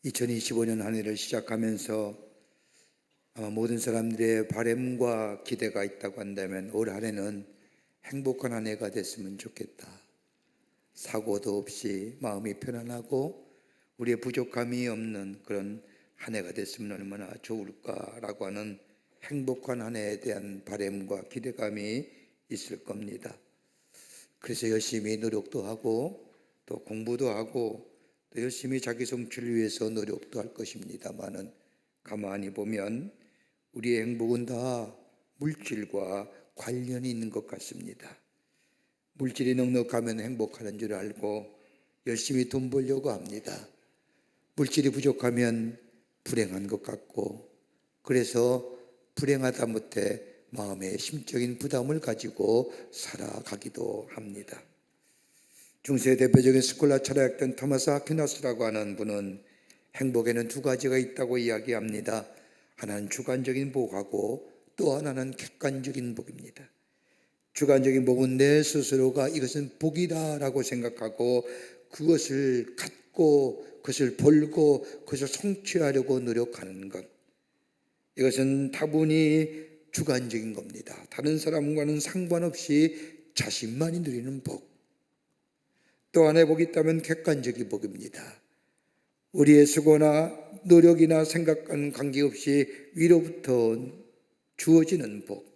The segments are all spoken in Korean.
2025년 한 해를 시작하면서 아마 모든 사람들의 바람과 기대가 있다고 한다면 올 한 해는 행복한 한 해가 됐으면 좋겠다. 사고도 없이 마음이 편안하고 우리의 부족함이 없는 그런 한 해가 됐으면 얼마나 좋을까라고 하는 행복한 한 해에 대한 바람과 기대감이 있을 겁니다. 그래서 열심히 노력도 하고 또 공부도 하고 또 열심히 자기 성취를 위해서 노력도 할 것입니다만은 가만히 보면 우리의 행복은 다 물질과 관련이 있는 것 같습니다. 물질이 넉넉하면 행복하는 줄 알고 열심히 돈 벌려고 합니다. 물질이 부족하면 불행한 것 같고 그래서 불행하다 못해 마음에 심적인 부담을 가지고 살아가기도 합니다. 중세의 대표적인 스콜라 철학자였던 토마스 아퀴나스라고 하는 분은 행복에는 두 가지가 있다고 이야기합니다. 하나는 주관적인 복하고 또 하나는 객관적인 복입니다. 주관적인 복은 내 스스로가 이것은 복이다라고 생각하고 그것을 갖고 그것을 벌고 그것을 성취하려고 노력하는 것, 이것은 다분히 주관적인 겁니다. 다른 사람과는 상관없이 자신만이 누리는 복. 또 하나의 복이 있다면 객관적인 복입니다. 우리의 수고나 노력이나 생각과는 관계없이 위로부터 주어지는 복,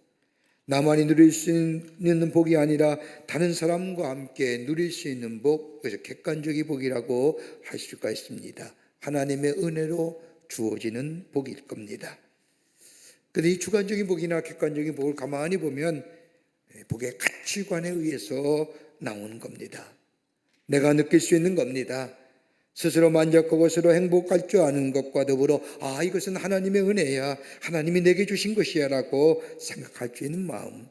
나만이 누릴 수 있는 복이 아니라 다른 사람과 함께 누릴 수 있는 복, 그래서 객관적인 복이라고 할 수가 있습니다. 하나님의 은혜로 주어지는 복일 겁니다. 그런데 이 주관적인 복이나 객관적인 복을 가만히 보면 복의 가치관에 의해서 나오는 겁니다. 내가 느낄 수 있는 겁니다. 스스로 만족하고 스스로 행복할 줄 아는 것과 더불어 이것은 하나님의 은혜야, 하나님이 내게 주신 것이야 라고 생각할 수 있는 마음,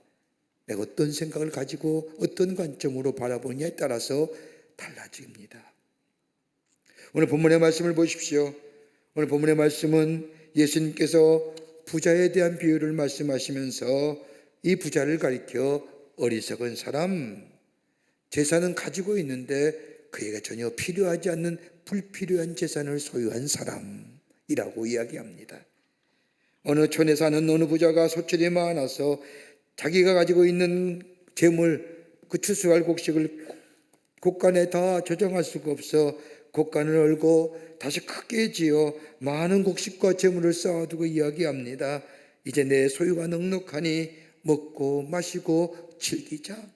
내가 어떤 생각을 가지고 어떤 관점으로 바라보느냐에 따라서 달라집니다. 오늘 본문의 말씀을 보십시오. 오늘 본문의 말씀은 예수님께서 부자에 대한 비유를 말씀하시면서 이 부자를 가리켜 어리석은 사람, 재산은 가지고 있는데 그에게 전혀 필요하지 않는 불필요한 재산을 소유한 사람이라고 이야기합니다. 어느 촌에 사는 어느 부자가 소출이 많아서 자기가 가지고 있는 재물, 그 추수할 곡식을 곡간에 다 조정할 수가 없어 곡간을 얼고 다시 크게 지어 많은 곡식과 재물을 쌓아두고 이야기합니다. 이제 내 소유가 넉넉하니 먹고 마시고 즐기자.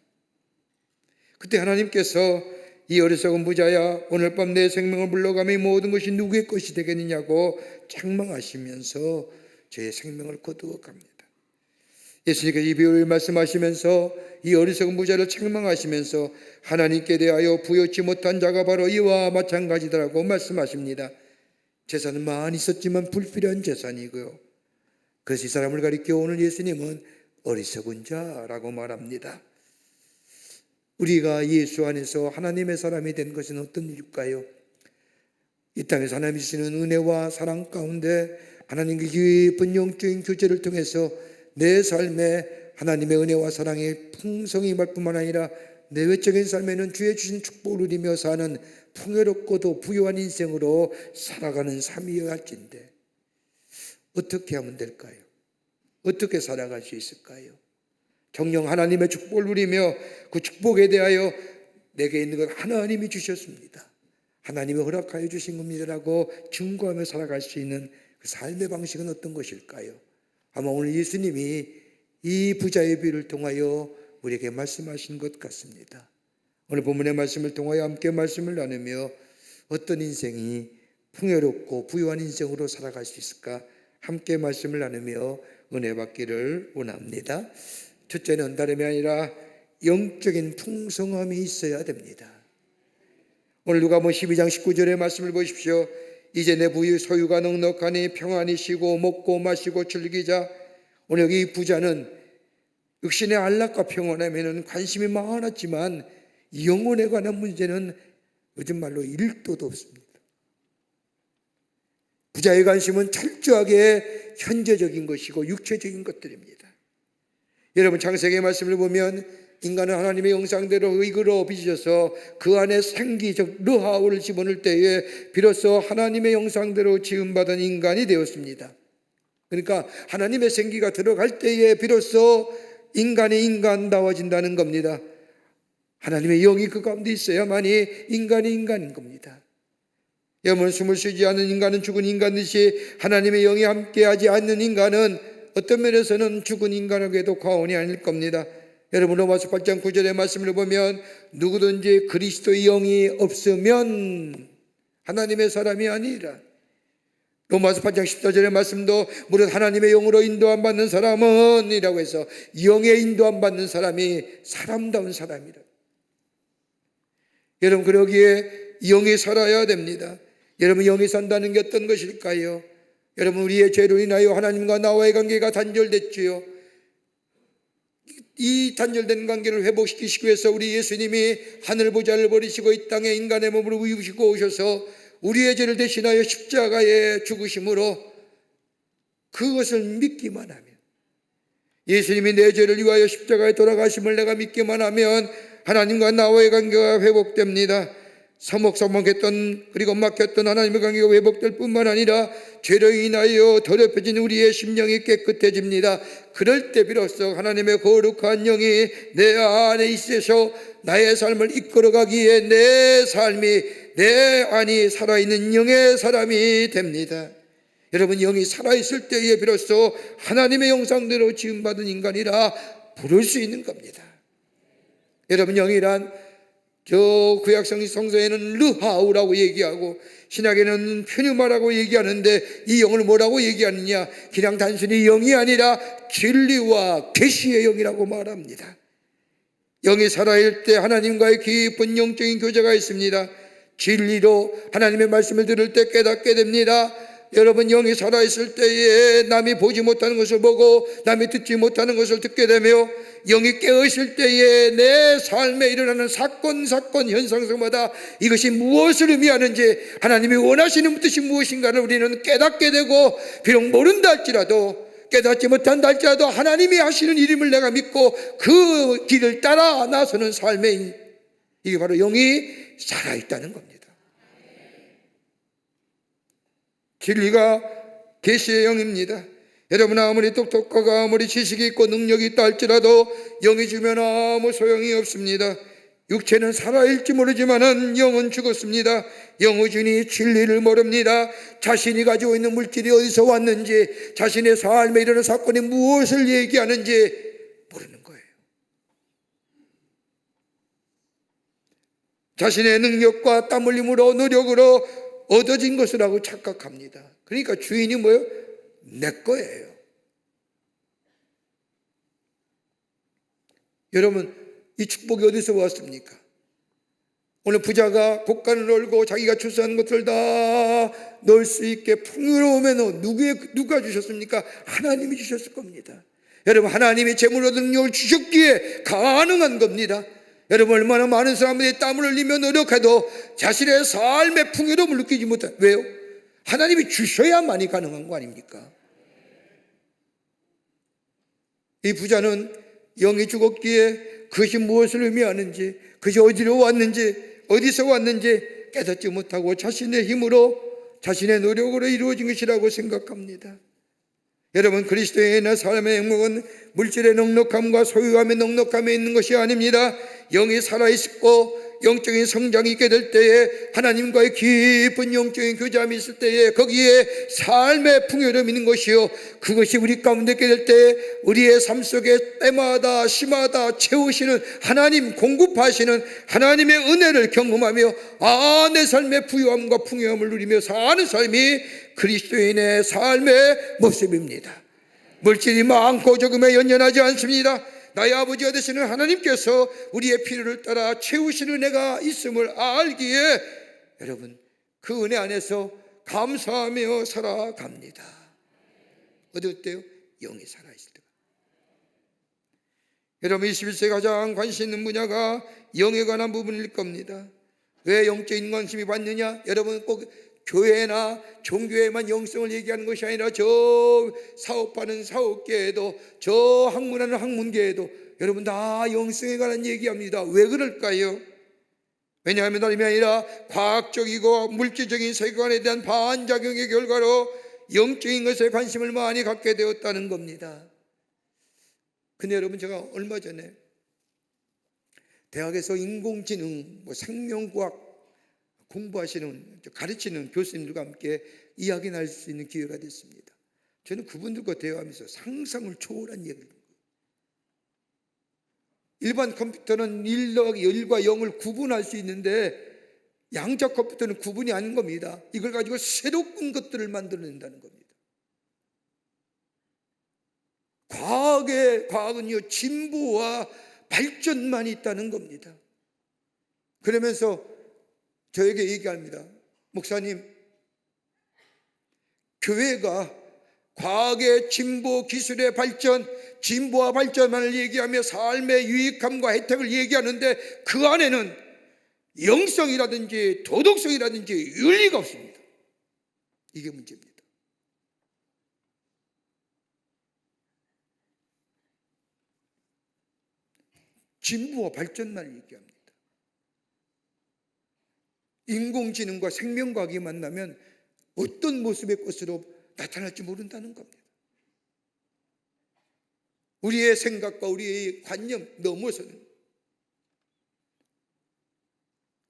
그때 하나님께서 이 어리석은 부자야, 오늘 밤 내 생명을 물러가며 이 모든 것이 누구의 것이 되겠느냐고 책망하시면서 제 생명을 거두어 갑니다. 예수님께서 이 비유를 말씀하시면서 이 어리석은 부자를 책망하시면서 하나님께 대하여 부여치 못한 자가 바로 이와 마찬가지더라고 말씀하십니다. 재산은 많이 있었지만 불필요한 재산이고요. 그래서 이 사람을 가리켜 오늘 예수님은 어리석은 자라고 말합니다. 우리가 예수 안에서 하나님의 사람이 된 것은 어떤 일일까요? 이 땅에서 하나님이 주시는 은혜와 사랑 가운데 하나님의 깊은 영적인 교제를 통해서 내 삶에 하나님의 은혜와 사랑의 풍성이 임할 뿐만 아니라 내 외적인 삶에는 주의 주신 축복을 누리며 사는 풍요롭고도 부유한 인생으로 살아가는 삶이어야 할진데 어떻게 하면 될까요? 어떻게 살아갈 수 있을까요? 정녕 하나님의 축복을 누리며 그 축복에 대하여 내게 있는 것 하나님이 주셨습니다, 하나님이 허락하여 주신 겁니다라고 증거하며 살아갈 수 있는 그 삶의 방식은 어떤 것일까요? 아마 오늘 예수님이 이 부자의 비유를 통하여 우리에게 말씀하신 것 같습니다. 오늘 본문의 말씀을 통하여 함께 말씀을 나누며 어떤 인생이 풍요롭고 부유한 인생으로 살아갈 수 있을까 함께 말씀을 나누며 은혜 받기를 원합니다. 첫째는 다름이 아니라 영적인 풍성함이 있어야 됩니다. 오늘 누가복음 12장 19절의 말씀을 보십시오. 이제 내 부유 소유가 넉넉하니 평안히 쉬고 먹고 마시고 즐기자. 오늘 여기 이 부자는 육신의 안락과 평안에는 관심이 많았지만 영혼에 관한 문제는 요즘 말로 1도도 없습니다. 부자의 관심은 철저하게 현재적인 것이고 육체적인 것들입니다. 여러분 창세기의 말씀을 보면 인간은 하나님의 형상대로 이끌어 빚으셔서 그 안에 생기, 즉 르하우를 집어넣을 때에 비로소 하나님의 형상대로 지음받은 인간이 되었습니다. 그러니까 하나님의 생기가 들어갈 때에 비로소 인간이 인간다워진다는 겁니다. 하나님의 영이 그 가운데 있어야만이 인간이 인간인 겁니다. 영은 숨을 쉬지 않는 인간은 죽은 인간듯이 하나님의 영이 함께하지 않는 인간은 어떤 면에서는 죽은 인간에게도 과언이 아닐 겁니다. 여러분, 로마서 8장 9절의 말씀을 보면 누구든지 그리스도의 영이 없으면 하나님의 사람이 아니라, 로마서 8장 14절의 말씀도 무릇 하나님의 영으로 인도함 받는 사람은 이라고 해서 영에 인도함 받는 사람이 사람다운 사람이라. 여러분, 그러기에 영이 살아야 됩니다. 여러분, 영이 산다는 게 어떤 것일까요? 여러분, 우리의 죄로 인하여 하나님과 나와의 관계가 단절됐지요. 이 단절된 관계를 회복시키시기 위해서 우리 예수님이 하늘보좌를 버리시고 이 땅에 인간의 몸으로 입으시고 오셔서 우리의 죄를 대신하여 십자가에 죽으심으로 그것을 믿기만 하면, 예수님이 내 죄를 위하여 십자가에 돌아가심을 내가 믿기만 하면 하나님과 나와의 관계가 회복됩니다. 서먹서먹했던, 그리고 막혔던 하나님의 관계가 회복될 뿐만 아니라 죄로 인하여 더럽혀진 우리의 심령이 깨끗해집니다. 그럴 때 비로소 하나님의 거룩한 영이 내 안에 있어서 나의 삶을 이끌어가기에 내 삶이, 내 안이 살아있는 영의 사람이 됩니다. 여러분, 영이 살아있을 때에 비로소 하나님의 형상대로 지음받은 인간이라 부를 수 있는 겁니다. 여러분, 영이란 저 구약 성서에는 르하우라고 얘기하고 신약에는 퓨뉴마라고 얘기하는데, 이 영을 뭐라고 얘기하느냐? 그냥 단순히 영이 아니라 진리와 계시의 영이라고 말합니다. 영이 살아있을 때 하나님과의 깊은 영적인 교제가 있습니다. 진리로 하나님의 말씀을 들을 때 깨닫게 됩니다. 여러분, 영이 살아있을 때에 남이 보지 못하는 것을 보고 남이 듣지 못하는 것을 듣게 되며, 영이 깨어있을 때에 내 삶에 일어나는 사건 현상마다 이것이 무엇을 의미하는지, 하나님이 원하시는 뜻이 무엇인가를 우리는 깨닫게 되고, 비록 모른다 할지라도, 깨닫지 못한다 할지라도 하나님이 하시는 일임을 내가 믿고 그 길을 따라 나서는 삶에, 이게 바로 영이 살아있다는 겁니다. 진리가 계시의 영입니다. 여러분, 아무리 똑똑하고 아무리 지식이 있고 능력이 있다 할지라도 영이 주면 아무 소용이 없습니다. 육체는 살아있지 모르지만은 영은 죽었습니다. 영의주인이 진리를 모릅니다. 자신이 가지고 있는 물질이 어디서 왔는지, 자신의 삶에 이르는 사건이 무엇을 얘기하는지 모르는 거예요. 자신의 능력과 땀 흘림으로, 노력으로 얻어진 것이라고 착각합니다. 그러니까 주인이 뭐예요? 내 거예요. 여러분, 이 축복이 어디서 왔습니까? 오늘 부자가 곡간을 널고 자기가 출세한 것들을 다 넣을 수 있게 풍요로우면 누가 주셨습니까? 하나님이 주셨을 겁니다. 여러분, 하나님이 재물로 능력을 주셨기에 가능한 겁니다. 여러분, 얼마나 많은 사람들이 땀을 흘리며 노력해도 자신의 삶의 풍요로움을 느끼지 못해요. 왜요? 하나님이 주셔야만이 가능한 거 아닙니까? 이 부자는 영이 죽었기에 그것이 무엇을 의미하는지, 그것이 어디로 왔는지, 어디서 왔는지 깨닫지 못하고 자신의 힘으로, 자신의 노력으로 이루어진 것이라고 생각합니다. 여러분, 그리스도인의 삶의 행복은 물질의 넉넉함과 소유함의 넉넉함에 있는 것이 아닙니다. 영이 살아있고 영적인 성장이 있게 될 때에, 하나님과의 깊은 영적인 교제함이 있을 때에 거기에 삶의 풍요로움이 있는 것이요, 그것이 우리 가운데 있게 될 때에 우리의 삶 속에 때마다 시마다 채우시는 하나님, 공급하시는 하나님의 은혜를 경험하며 내 삶의 부유함과 풍요함을 누리며 사는 삶이 그리스도인의 삶의 모습입니다. 물질이 많고 적음에 연연하지 않습니다. 나의 아버지가 되시는 하나님께서 우리의 필요를 따라 채우시는 은혜가 있음을 알기에 여러분, 그 은혜 안에서 감사하며 살아갑니다. 어떨 때요? 영이 살아있을 때가. 여러분, 21세기 가장 관심 있는 분야가 영에 관한 부분일 겁니다. 왜 영적인 관심이 받느냐? 여러분, 꼭 교회나 종교에만 영성을 얘기하는 것이 아니라 저 사업하는 사업계에도, 저 학문하는 학문계에도, 여러분 다 영성에 관한 얘기합니다. 왜 그럴까요? 왜냐하면 다름이 아니라 과학적이고 물질적인 세계관에 대한 반작용의 결과로 영적인 것에 관심을 많이 갖게 되었다는 겁니다. 근데 여러분, 제가 얼마 전에 대학에서 인공지능, 생명과학 공부하시는, 가르치는 교수님들과 함께 이야기 나눌 수 있는 기회가 됐습니다. 저는 그분들과 대화하면서 상상을 초월한 얘기를, 일반 컴퓨터는 1과 0을 구분할 수 있는데 양자 컴퓨터는 구분이 아닌 겁니다. 이걸 가지고 새로운 것들을 만들어낸다는 겁니다. 과학은요, 진보와 발전만 있다는 겁니다. 그러면서 저에게 얘기합니다. 목사님, 교회가 과학의 진보, 기술의 발전, 진보와 발전만을 얘기하며 삶의 유익함과 혜택을 얘기하는데 그 안에는 영성이라든지 도덕성이라든지 윤리가 없습니다. 이게 문제입니다. 진보와 발전만을 얘기합니다. 인공지능과 생명과학이 만나면 어떤 모습의 것으로 나타날지 모른다는 겁니다. 우리의 생각과 우리의 관념 넘어서는,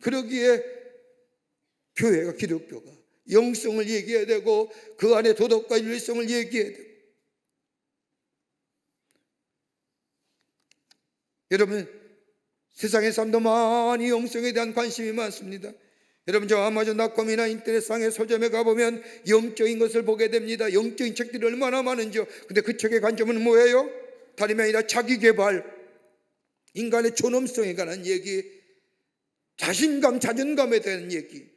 그러기에 교회가, 기독교가 영성을 얘기해야 되고 그 안에 도덕과 윤리성을 얘기해야 되고, 여러분 세상의 사람도 많이 영성에 대한 관심이 많습니다. 여러분, 저 아마존닷컴이나 인터넷상의 서점에 가보면 영적인 것을 보게 됩니다. 영적인 책들이 얼마나 많은지요. 근데 그 책의 관점은 뭐예요? 다름이 아니라 자기개발, 인간의 존엄성에 관한 얘기, 자신감, 자존감에 대한 얘기.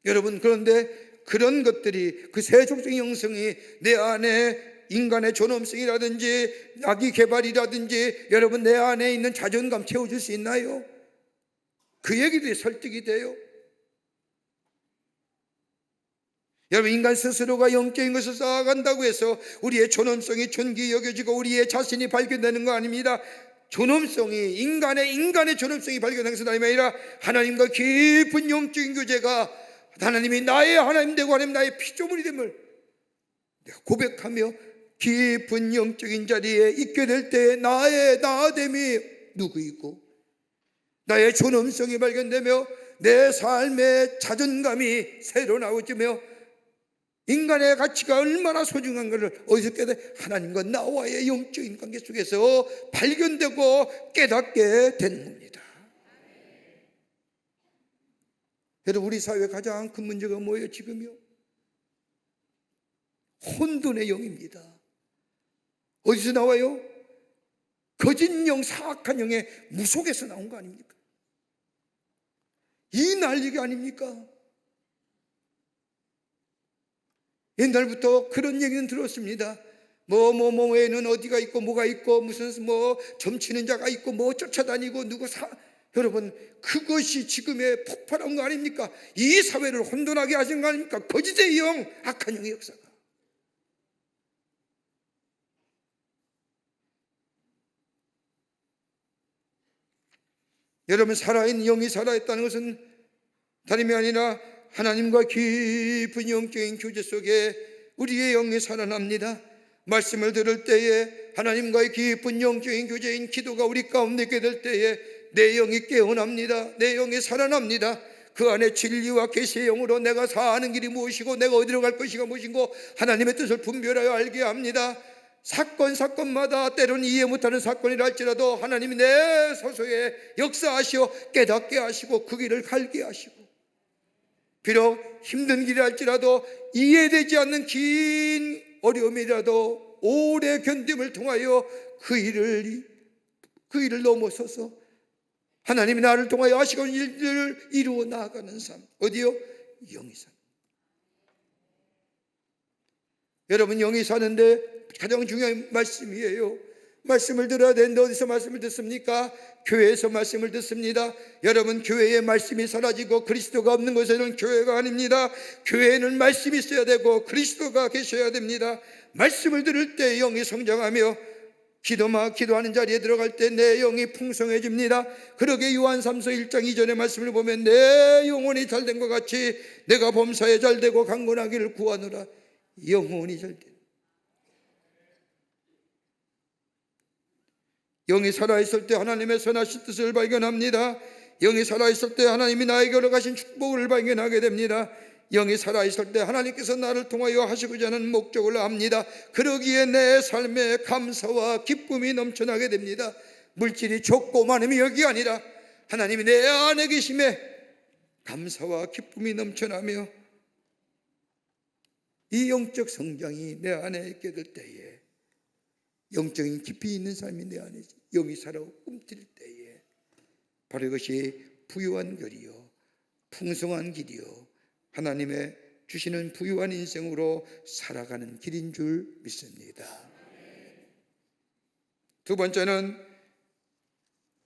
여러분, 그런데 그런 것들이, 그 세속적인 영성이 내 안에 인간의 존엄성이라든지 자기개발이라든지 여러분 내 안에 있는 자존감 채워줄 수 있나요? 그 얘기들이 설득이 돼요? 여러분, 인간 스스로가 영적인 것을 쌓아간다고 해서 우리의 존엄성이 존귀히 여겨지고 우리의 자신이 발견되는 거 아닙니다. 존엄성이, 인간의 존엄성이 발견하는 것이 아니라 하나님과 깊은 영적인 교제가, 하나님이 나의 하나님 되고 하나님 나의 피조물이 됨을 내가 고백하며 깊은 영적인 자리에 있게 될 때 나의 나됨이 누구이고 나의 존엄성이 발견되며 내 삶의 자존감이 새로 나오지며 인간의 가치가 얼마나 소중한 것을 어디서 깨달아? 하나님과 나와의 영적인 관계 속에서 발견되고 깨닫게 되는 겁니다. 여러분, 우리 사회의 가장 큰 문제가 뭐예요? 지금요? 혼돈의 영입니다. 어디서 나와요? 거짓 영, 사악한 영의 무속에서 나온 거 아닙니까? 이 난리가 아닙니까? 옛날부터 그런 얘기는 들었습니다. 뭐에는 어디가 있고 뭐가 있고 무슨 점치는 자가 있고 쫓아다니고 여러분, 그것이 지금의 폭발한 거 아닙니까? 이 사회를 혼돈하게 하신 거 아닙니까? 거짓의 영, 악한 영의 역사가. 여러분, 살아있는 영이 살아있다는 것은 다름이 아니라 하나님과 깊은 영적인 교제 속에 우리의 영이 살아납니다. 말씀을 들을 때에 하나님과의 깊은 영적인 교제인 기도가 우리 가운데 있게 될 때에 내 영이 깨어납니다. 내 영이 살아납니다. 그 안에 진리와 계시의 영으로 내가 사는 길이 무엇이고 내가 어디로 갈 것이가 무엇이고 하나님의 뜻을 분별하여 알게 합니다. 사건마다 때로는 이해 못하는 사건이라 할지라도 하나님이 내 소속에 역사하시어 깨닫게 하시고 그 길을 갈게 하시고, 비록 힘든 길이라 할지라도 이해되지 않는 긴 어려움이라도 오래 견딤을 통하여 그 일을 넘어서서 하나님이 나를 통하여 하시고 일들을 이루어 나아가는 삶. 어디요? 영이 산. 여러분, 영이 사는데 가장 중요한 말씀이에요. 말씀을 들어야 되는데 어디서 말씀을 듣습니까? 교회에서 말씀을 듣습니다. 여러분, 교회에 말씀이 사라지고 그리스도가 없는 것에는 교회가 아닙니다. 교회에는 말씀이 있어야 되고 그리스도가 계셔야 됩니다. 말씀을 들을 때 영이 성장하며 기도하는 자리에 들어갈 때 내 영이 풍성해집니다. 그러게 요한3서 1장 2절의 말씀을 보면 내 영혼이 잘된 것 같이 내가 범사에 잘되고 강건하기를 구하노라. 영혼이 잘된, 영이 살아있을 때 하나님의 선하신 뜻을 발견합니다. 영이 살아있을 때 하나님이 나에게 허락하신 축복을 발견하게 됩니다. 영이 살아있을 때 하나님께서 나를 통하여 하시고자 하는 목적을 압니다. 그러기에 내 삶에 감사와 기쁨이 넘쳐나게 됩니다. 물질이 적고 많음이 여기 아니라 하나님이 내 안에 계심에 감사와 기쁨이 넘쳐나며 이 영적 성장이 내 안에 있게 될 때에 영적인 깊이 있는 삶이 내 안에 영이 살아 움트릴 때에 바로 이것이 부유한 길이요 풍성한 길이요 하나님의 주시는 부유한 인생으로 살아가는 길인 줄 믿습니다. 두 번째는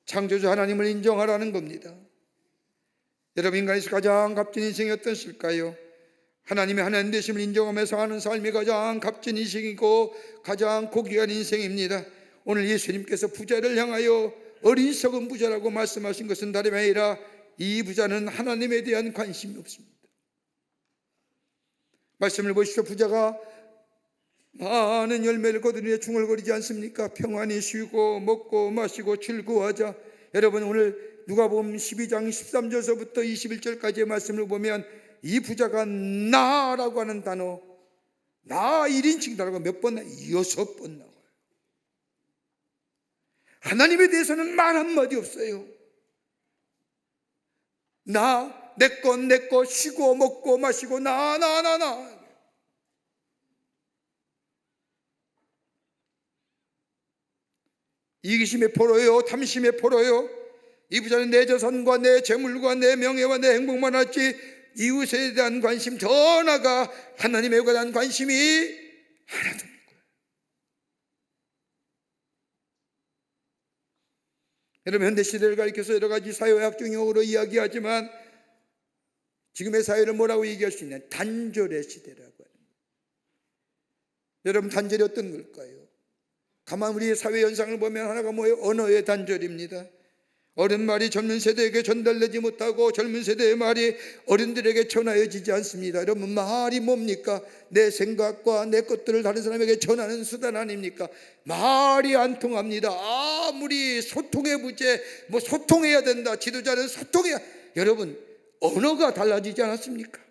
창조주 하나님을 인정하라는 겁니다. 여러분, 인간에서 가장 값진 인생이 어떠실까요? 하나님의 하나님 되심을 인정하면서 하는 삶이 가장 값진 인생이고 가장 고귀한 인생입니다. 오늘 예수님께서 부자를 향하여 어리석은 부자라고 말씀하신 것은 다름이 아니라 이 부자는 하나님에 대한 관심이 없습니다. 말씀을 보십시오. 부자가 많은 열매를 거두니 중얼거리지 않습니까? 평안히 쉬고 먹고 마시고 즐거워하자. 여러분, 오늘 누가복음 12장 13절서부터 21절까지의 말씀을 보면 이 부자가 나라고 하는 단어, 나 1인칭이라고 몇 번 나와요? 6번 나와요. 하나님에 대해서는 말 한마디 없어요. 나, 내 거 쉬고 먹고 마시고 나 이기심에 포로요 탐심에 포로요. 이 부자는 내 재산과 내 재물과 내 명예와 내 행복만 알지 이웃에 대한 관심, 더 나아가 하나님에 대한 관심이 하나도 없는 거예요. 여러분, 현대시대를 가리켜서 여러 가지 사회학 용어로 이야기하지만 지금의 사회를 뭐라고 얘기할 수 있냐? 단절의 시대라고 하는 거예요. 여러분, 단절이 어떤 걸까요? 가만 우리의 사회 현상을 보면 하나가 뭐예요? 언어의 단절입니다. 어른 말이 젊은 세대에게 전달되지 못하고 젊은 세대의 말이 어른들에게 전하여지지 않습니다. 여러분, 말이 뭡니까? 내 생각과 내 것들을 다른 사람에게 전하는 수단 아닙니까? 말이 안 통합니다. 아무리 소통의 부재, 소통해야 된다, 지도자는 소통해야. 여러분, 언어가 달라지지 않았습니까?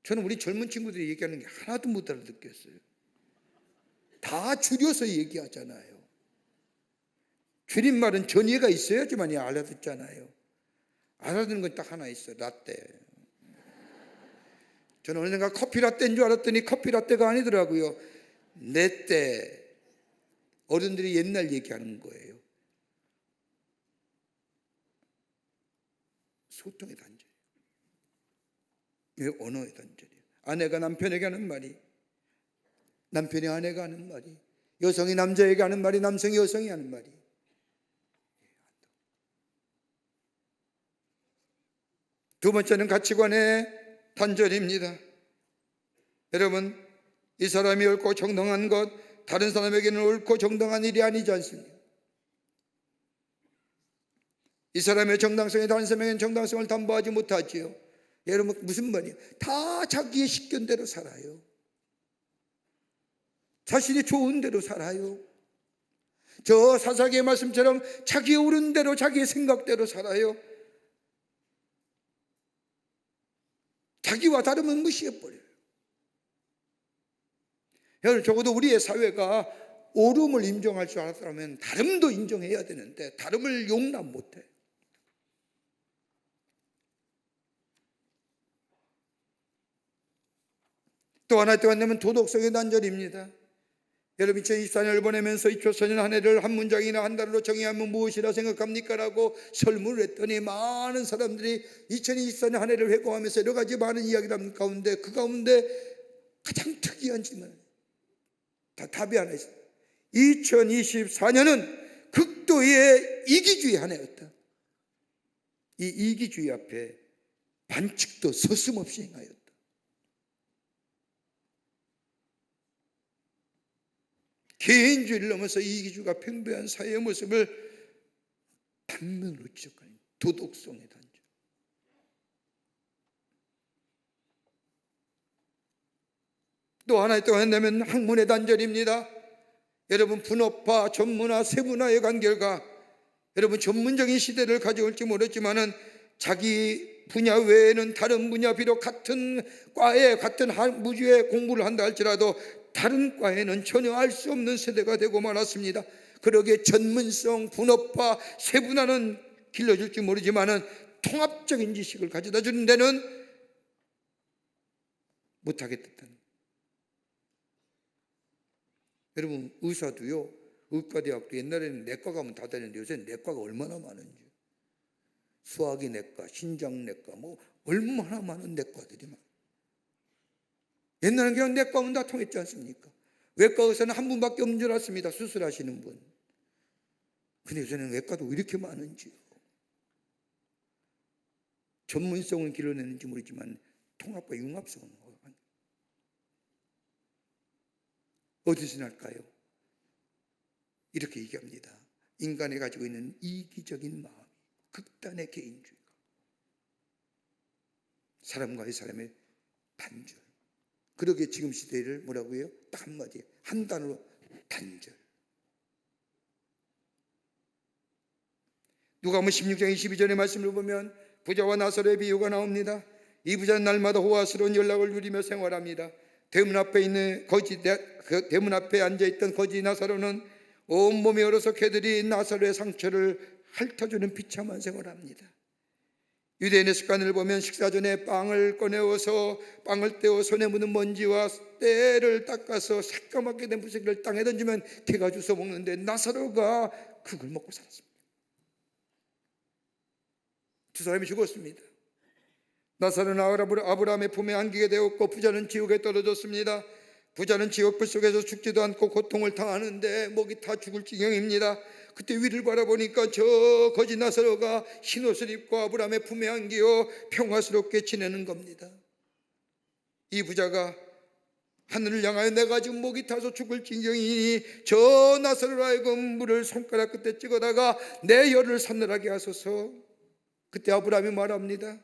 저는 우리 젊은 친구들이 얘기하는 게 하나도 못 알아듣겠어요. 다 줄여서 얘기하잖아요. 줄임말은 전이해가 있어야지만 알아듣잖아요. 알아듣는 건 딱 하나 있어요. 라떼. 저는 언젠가 커피 라떼인 줄 알았더니 커피 라떼가 아니더라고요. 내 때 어른들이 옛날 얘기하는 거예요. 소통의 단절이에요. 왜 언어의 단절이에요? 아내가 남편에게 하는 말이, 남편이 아내가 하는 말이, 여성이 남자에게 하는 말이, 남성이 여성이 하는 말이. 두 번째는 가치관의 단절입니다. 여러분, 이 사람이 옳고 정당한 것, 다른 사람에게는 옳고 정당한 일이 아니지 않습니까? 이 사람의 정당성이 다른 사람에게는 정당성을 담보하지 못하지요. 여러분, 무슨 말이에요? 다 자기의 식견대로 살아요. 자신이 좋은 대로 살아요. 저 사사기의 말씀처럼 자기의 옳은 대로, 자기의 생각대로 살아요. 자기와 다르면 무시해버려요. 여러분, 적어도 우리의 사회가 옳음을 인정할 줄 알았다면 다름도 인정해야 되는데 다름을 용납 못해. 또 하나 떼어내면 도덕성의 단절입니다. 여러분, 2024년을 보내면서 2024년 한 해를 한 문장이나 한 단어로 정의하면 무엇이라 생각합니까? 라고 설문을 했더니 많은 사람들이 2024년 한 해를 회고하면서 여러 가지 많은 이야기를 하는 가운데 그 가운데 가장 특이한 질문, 다 답이 하나 있어요. 2024년은 극도의 이기주의 한 해였다. 이 이기주의 앞에 반칙도 서슴없이 행하였다. 개인주의를 넘어서 이기주의가 팽배한 사회의 모습을 단면으로 지적하는 도덕성의 단절. 또 하나 있다고 한다면 학문의 단절입니다. 여러분, 분업화, 전문화, 세분화의 관계가 여러분 전문적인 시대를 가져올지 모르지만은 자기 분야 외에는 다른 분야, 비록 같은 과에 같은 무주에 공부를 한다 할지라도 다른 과에는 전혀 알 수 없는 세대가 되고 말았습니다. 그러기에 전문성, 분업화, 세분화는 길러줄지 모르지만은 통합적인 지식을 가져다 주는 데는 못하겠다는. 여러분, 의사도요, 의과대학도 옛날에는 내과 가면 다 되는데 요새는 내과가 얼마나 많은지. 수학이 내과, 신장내과, 뭐 얼마나 많은 내과들이 많아요. 옛날에는 그냥 내과 하면 다 통했지 않습니까? 외과 의사는 한 분밖에 없는 줄 알았습니다. 수술하시는 분. 근데 요새는 외과도 왜 이렇게 많은지요. 전문성을 길러내는지 모르지만 통합과 융합성은 어디서 날까요? 이렇게 얘기합니다. 인간이 가지고 있는 이기적인 마음, 극단의 개인주의가 사람과의 사람의 단절. 그러기에 지금 시대를 뭐라고 해요? 딱 한마디, 한 단어로 단절. 누가복음 16장 22절의 말씀을 보면 부자와 나사로의 비유가 나옵니다. 이 부자는 날마다 호화스러운 연락을 누리며 생활합니다. 대문 앞에 앉아있던 거지 나사로는 온몸이 얼어서 개들이 나사로의 상처를 핥아주는 비참한 생활합니다. 유대인의 습관을 보면 식사 전에 빵을 꺼내어서 빵을 떼어 손에 묻은 먼지와 때를 닦아서 새까맣게 된 부스러기를 땅에 던지면 개가 주워 먹는데 나사로가 그걸 먹고 살았습니다. 두 사람이 죽었습니다. 나사로는 아브라함의 품에 안기게 되었고 부자는 지옥에 떨어졌습니다. 부자는 지옥 불 속에서 죽지도 않고 고통을 당하는데 목이 다 죽을 지경입니다. 그때 위를 바라보니까 저 거지 나사로가 흰옷을 입고 아브라함의 품에 안기어 평화스럽게 지내는 겁니다. 이 부자가 하늘을 향하여 내가 지금 목이 타서 죽을 지경이니 저 나사로로 하여금 물을 손가락 끝에 찍어다가 내 열을 산늘하게 하소서. 그때 아브라함이 말합니다.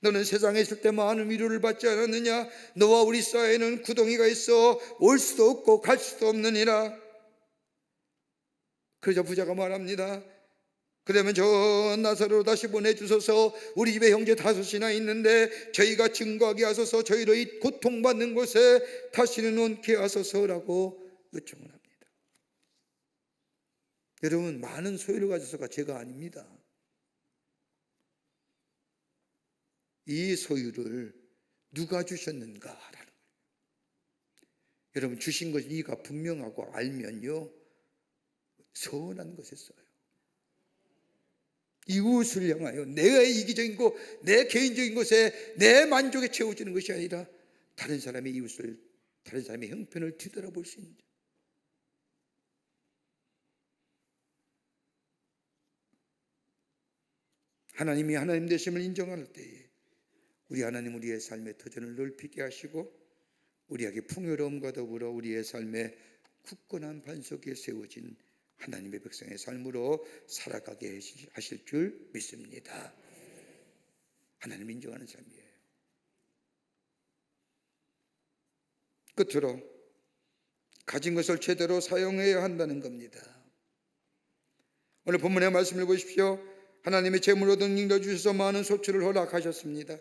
너는 세상에 있을 때 많은 위로를 받지 않았느냐? 너와 우리 사이에는 구덩이가 있어 올 수도 없고 갈 수도 없느니라. 그러자 부자가 말합니다. 그러면 저 나사로로 다시 보내주소서. 우리 집에 형제 5이나 있는데 저희가 증거하게 하소서. 저희로 이 고통받는 곳에 다시는 온게 하소서라고 요청을 합니다. 여러분, 많은 소유를 가져서가 죄가 아닙니다. 이 소유를 누가 주셨는가라는 거예요. 여러분, 주신 것이 이가 분명하고 알면요 선한 것에 써요. 이웃을 향하여 내 이기적인 것, 내 개인적인 것에 내 만족에 채워지는 것이 아니라 다른 사람의 이웃을, 다른 사람의 형편을 뒤돌아볼 수 있는. 하나님이 하나님 되심을 인정할 때에 우리 하나님 우리의 삶의 터전을 넓히게 하시고 우리에게 풍요로움과 더불어 우리의 삶의 굳건한 반석에 세워진 하나님의 백성의 삶으로 살아가게 하실 줄 믿습니다. 하나님 인정하는 삶이에요. 끝으로 가진 것을 제대로 사용해야 한다는 겁니다. 오늘 본문의 말씀을 보십시오. 하나님의 재물 얻은 잉여 주셔서 많은 소출을 허락하셨습니다.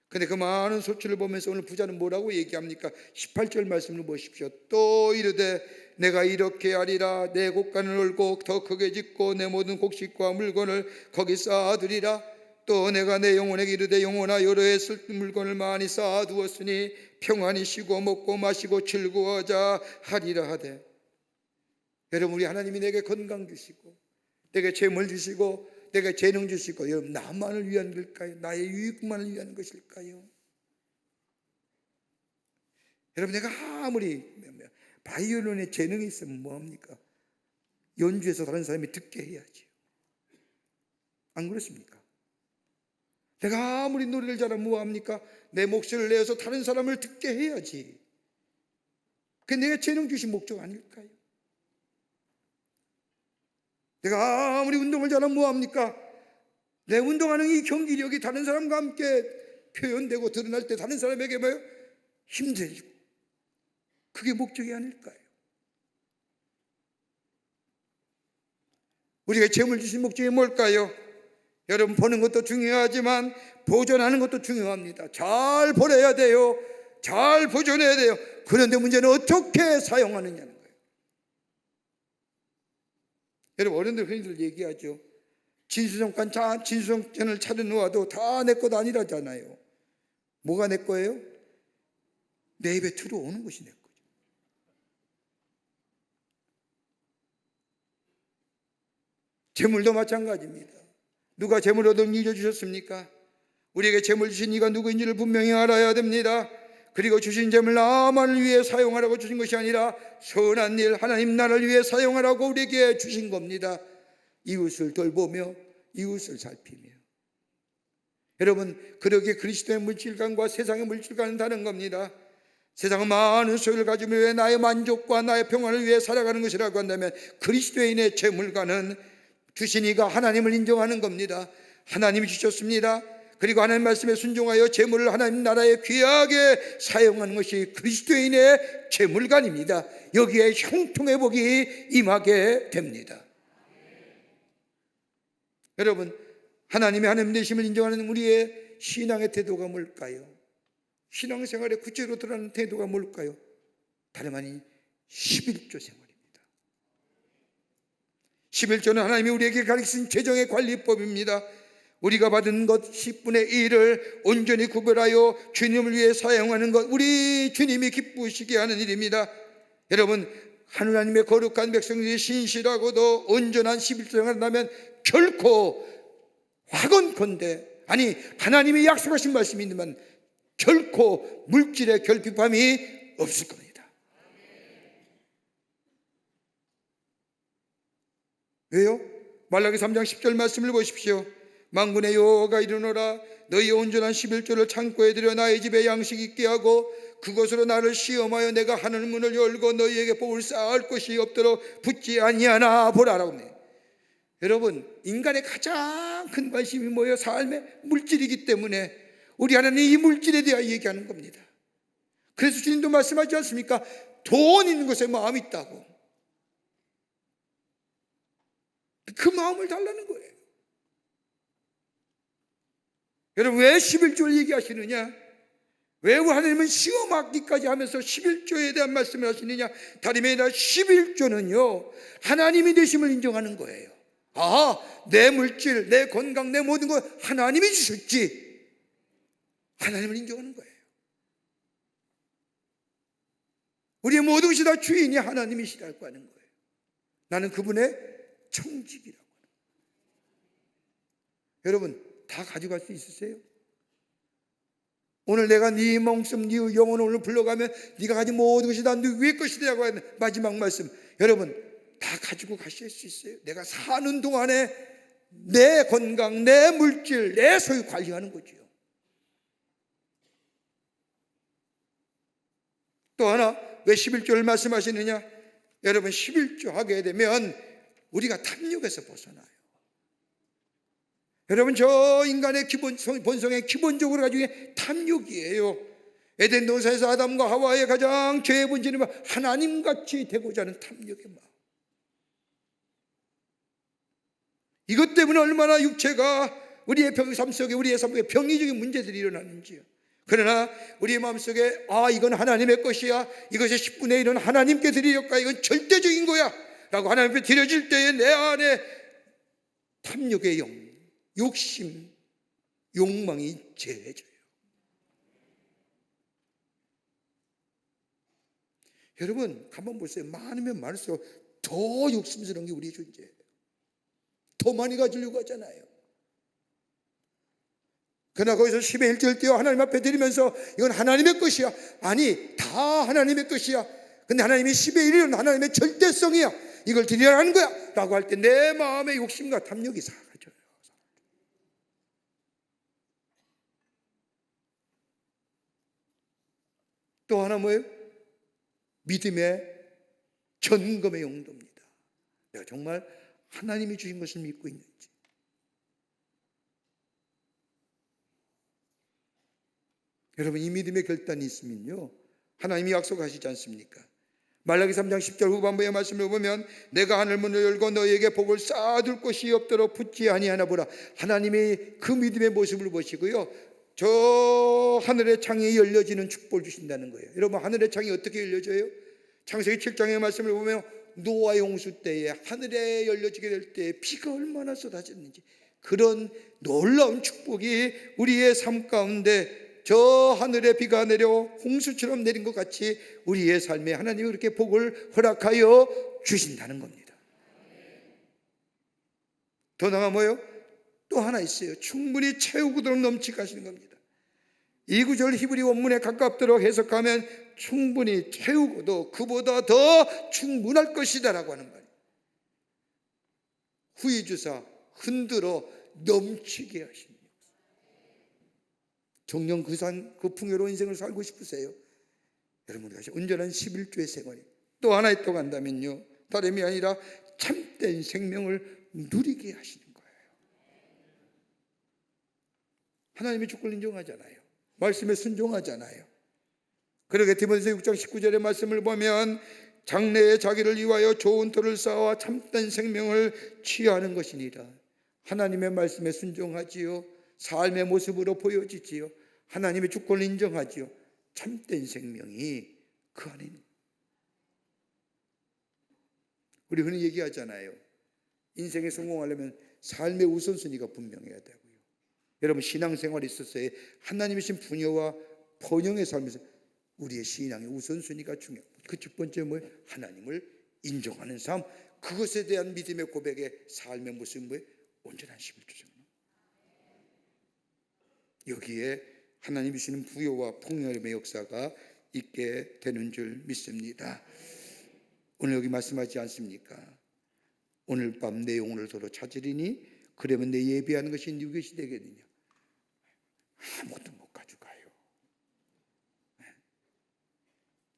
근데 그 많은 소출을 보면서 오늘 부자는 뭐라고 얘기합니까? 18절 말씀을 보십시오. 또 이르되 내가 이렇게 하리라. 내 곳간을 얼고 더 크게 짓고 내 모든 곡식과 물건을 거기 쌓아두리라. 또 내가 내 영혼에게 이르되 영혼아 여러 해 쓸 물건을 많이 쌓아두었으니 평안히 쉬고 먹고 마시고 즐거워하자 하리라 하되. 여러분, 우리 하나님이 내게 건강 주시고 내게 재물 주시고 내가 재능 주시고 여러분 나만을 위한 걸까요? 나의 유익만을 위한 것일까요? 여러분, 내가 아무리 바이올린에 재능이 있으면 뭐합니까? 연주해서 다른 사람이 듣게 해야지. 안 그렇습니까? 내가 아무리 노래를 잘하면 뭐합니까? 내 몫을 내어서 다른 사람을 듣게 해야지. 그게 내가 재능 주신 목적 아닐까요? 내가 아무리 운동을 잘하면 뭐합니까? 내 운동하는 이 경기력이 다른 사람과 함께 표현되고 드러날 때 다른 사람에게 뭐예요? 힘들고, 그게 목적이 아닐까요? 우리가 재물 주신 목적이 뭘까요? 여러분, 버는 것도 중요하지만 보존하는 것도 중요합니다. 잘 버려야 돼요. 잘 보존해야 돼요. 그런데 문제는 어떻게 사용하느냐는 거예요. 여러분, 어른들 흔히들 얘기하죠. 진수성찬을 차려놓아도 다 내 것 아니라잖아요. 뭐가 내 거예요? 내 입에 들어오는 것이 내 거죠. 재물도 마찬가지입니다. 누가 재물 얻은 일을 주셨습니까? 우리에게 재물 주신 이가 누구인지를 분명히 알아야 됩니다. 그리고 주신 재물 나만을 위해 사용하라고 주신 것이 아니라 선한 일, 하나님 나라를 위해 사용하라고 우리에게 주신 겁니다. 이웃을 돌보며 이웃을 살피며. 여러분, 그렇게 그리스도의 물질관과 세상의 물질관은 다른 겁니다. 세상은 많은 소유를 가지며 왜 나의 만족과 나의 평안을 위해 살아가는 것이라고 한다면, 그리스도인의 재물관은 주신 이가 하나님을 인정하는 겁니다. 하나님이 주셨습니다. 그리고 하나님 말씀에 순종하여 재물을 하나님 나라에 귀하게 사용하는 것이 그리스도인의 재물관입니다. 여기에 형통의 복이 임하게 됩니다. 여러분, 하나님의 하나님 되심을 인정하는 우리의 신앙의 태도가 뭘까요? 신앙생활에 구체로 드러나는 태도가 뭘까요? 다름 아닌 11조 생활입니다. 11조는 하나님이 우리에게 가르치신 재정의 관리법입니다. 우리가 받은 것 10분의 1을 온전히 구별하여 주님을 위해 사용하는 것, 우리 주님이 기쁘시게 하는 일입니다. 여러분, 하나님의 거룩한 백성들이 신실하고도 온전한 11조를 한다면 결코 확언컨대, 아니 하나님이 약속하신 말씀이 있지만 결코 물질의 결핍함이 없을 겁니다. 왜요? 말라기 3장 10절 말씀을 보십시오. 만군의 여호와가 이르노라, 너희 온전한 11조를 창고에 들여 나의 집에 양식 있게 하고 그것으로 나를 시험하여 내가 하늘 문을 열고 너희에게 복을 쌓을 것이 없도록 붙지 아니하나 보라라고 합니다. 여러분, 인간의 가장 큰 관심이 뭐예요? 삶의 물질이기 때문에 우리 하나님 이 물질에 대해 얘기하는 겁니다. 그래서 주님도 말씀하지 않습니까? 돈 있는 것에 마음이 있다고. 그 마음을 달라는 거예요. 여러분, 왜 11조를 얘기하시느냐? 왜 하나님은 시험하기까지 하면서 11조에 대한 말씀을 하시느냐? 다름이 아니라 11조는요 하나님이 되심을 인정하는 거예요. 아, 내 물질, 내 건강, 내 모든 것 하나님이 주셨지. 하나님을 인정하는 거예요. 우리의 모든 것이 다 주인이 하나님이시라고 하는 거예요. 나는 그분의 청직이라고 하는 거예요. 여러분, 다 가져갈 수 있으세요? 오늘 내가 네 목숨, 네 영혼을 오늘 불러가면 네가 가진 모든 것이 다 누구의 것이라고 하는 마지막 말씀, 여러분 다 가지고 가실 수 있어요? 내가 사는 동안에 내 건강, 내 물질, 내 소유 관리하는 거죠. 또 하나, 왜 11조를 말씀하시느냐? 여러분, 11조 하게 되면 우리가 탐욕에서 벗어나요. 여러분, 저 인간의 본성의 기본적으로 가지고 있는 탐욕이에요. 에덴 동산에서 아담과 하와의 가장 죄의 본질은 하나님같이 되고자 하는 탐욕의 마음. 이것 때문에 얼마나 육체가 우리의 삶 속에, 우리의 삶 속에 병리적인 문제들이 일어나는지요. 그러나 우리의 마음속에 이건 하나님의 것이야, 이것의 10분의 1은 하나님께 드리려까, 이건 절대적인 거야 라고 하나님 앞에 드려질 때에 내 안에 탐욕의 영, 욕심, 욕망이 제해져요. 여러분, 한번 보세요. 많으면 많을수록 더 욕심스러운 게 우리의 존재예요. 더 많이 가지려고 하잖아요. 그러나 거기서 10의 1조를 떼어 하나님 앞에 드리면서 이건 하나님의 것이야, 아니 다 하나님의 것이야, 근데 하나님이 10의 1은 하나님의 절대성이야, 이걸 드리라는 거야 라고 할 때 내 마음의 욕심과 탐욕이 사라져요. 또 하나 뭐예요? 믿음의 점검의 용도입니다. 내가 정말 하나님이 주신 것을 믿고 있는지. 여러분, 이 믿음의 결단이 있으면요, 하나님이 약속하시지 않습니까? 말라기 3장 10절 후반부의 말씀을 보면 내가 하늘 문을 열고 너에게 복을 쌓아둘 곳이 없도록 붙지 아니하나 보라. 하나님이 그 믿음의 모습을 보시고요, 저 하늘의 창이 열려지는 축복을 주신다는 거예요. 여러분, 하늘의 창이 어떻게 열려져요? 창세기 7장의 말씀을 보면 노아의 홍수 때에 하늘에 열려지게 될 때 비가 얼마나 쏟아졌는지, 그런 놀라운 축복이 우리의 삶 가운데 저 하늘에 비가 내려 홍수처럼 내린 것 같이 우리의 삶에 하나님이 그렇게 복을 허락하여 주신다는 겁니다. 더 나아가 뭐예요? 또 하나 있어요. 충분히 채우고도록 넘치게 하시는 겁니다. 이 구절 히브리 원문에 가깝도록 해석하면 충분히 채우고도 그보다 더 충분할 것이다 라고 하는 말이에요. 후히 주사 흔들어 넘치게 하십니다. 정녕 그 풍요로운 인생을 살고 싶으세요? 여러분, 온전한 11조의 생활이 또 하나 있다고 한다면요, 다름이 아니라 참된 생명을 누리게 하시는 거예요. 하나님의 축복을 인정하잖아요. 말씀에 순종하잖아요. 그러게 디모데서 6장 19절의 말씀을 보면 장래에 자기를 위하여 좋은 터를 쌓아 참된 생명을 취하는 것이니라. 하나님의 말씀에 순종하지요. 삶의 모습으로 보여지지요. 하나님의 주권을 인정하지요. 참된 생명이 그 안에 있는. 우리 흔히 얘기하잖아요. 인생에 성공하려면 삶의 우선순위가 분명해야 되고요. 여러분, 신앙생활에 있어서의 하나님이신 분여와 번영의 삶에서 우리의 신앙의 우선순위가 중요합니다. 그 첫 번째 뭐예요? 하나님을 인정하는 삶, 그것에 대한 믿음의 고백의 삶의 모습은 뭐예요? 온전한 11조. 여기에 하나님이 주시는 부요와 풍요의 역사가 있게 되는 줄 믿습니다. 오늘 여기 말씀하지 않습니까? 오늘 밤 내 영혼을 도로 찾으리니 그러면 내 예비하는 것이 누구것이 되겠느냐? 아무것도 못 가져가요.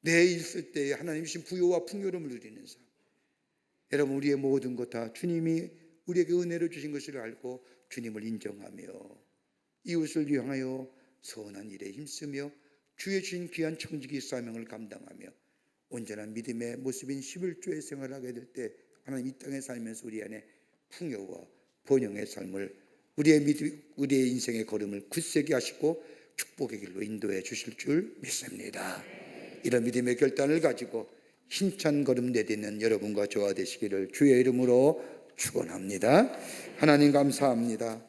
내 있을 때에 하나님이 주신 부요와 풍요로움을 누리는 삶. 여러분, 우리의 모든 것 다 주님이 우리에게 은혜로 주신 것을 알고 주님을 인정하며 이웃을 위하여 선한 일에 힘쓰며 주의 주신 귀한 청지기 사명을 감당하며 온전한 믿음의 모습인 11조의 생활을 하게 될 때 하나님 이 땅에 살면서 우리 안에 풍요와 번영의 삶을, 우리의 인생의 걸음을 굳세게 하시고 축복의 길로 인도해 주실 줄 믿습니다. 이런 믿음의 결단을 가지고 힘찬 걸음 내딛는 여러분과 저와 되시기를 주의 이름으로 축원합니다. 하나님 감사합니다.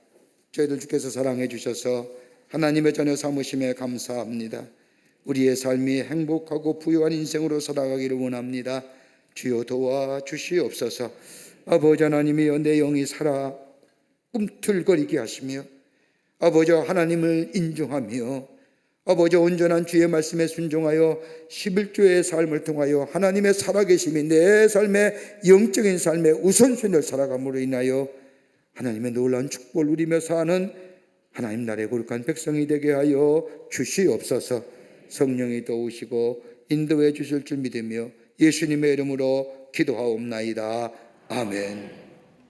저희들 주께서 사랑해 주셔서 하나님의 자녀 삼으심에 감사합니다. 우리의 삶이 행복하고 부유한 인생으로 살아가기를 원합니다. 주여 도와주시옵소서. 아버지 하나님이여, 내 영이 살아 꿈틀거리게 하시며 아버지 하나님을 인정하며 아버지 온전한 주의 말씀에 순종하여 11조의 삶을 통하여 하나님의 살아계심이 내 삶의 영적인 삶의 우선순위를 살아감으로 인하여 하나님의 놀라운 축복을 누리며 사는 하나님 나라의 거룩한 백성이 되게 하여 주시옵소서. 성령이 도우시고 인도해 주실 줄 믿으며 예수님의 이름으로 기도하옵나이다. 아멘.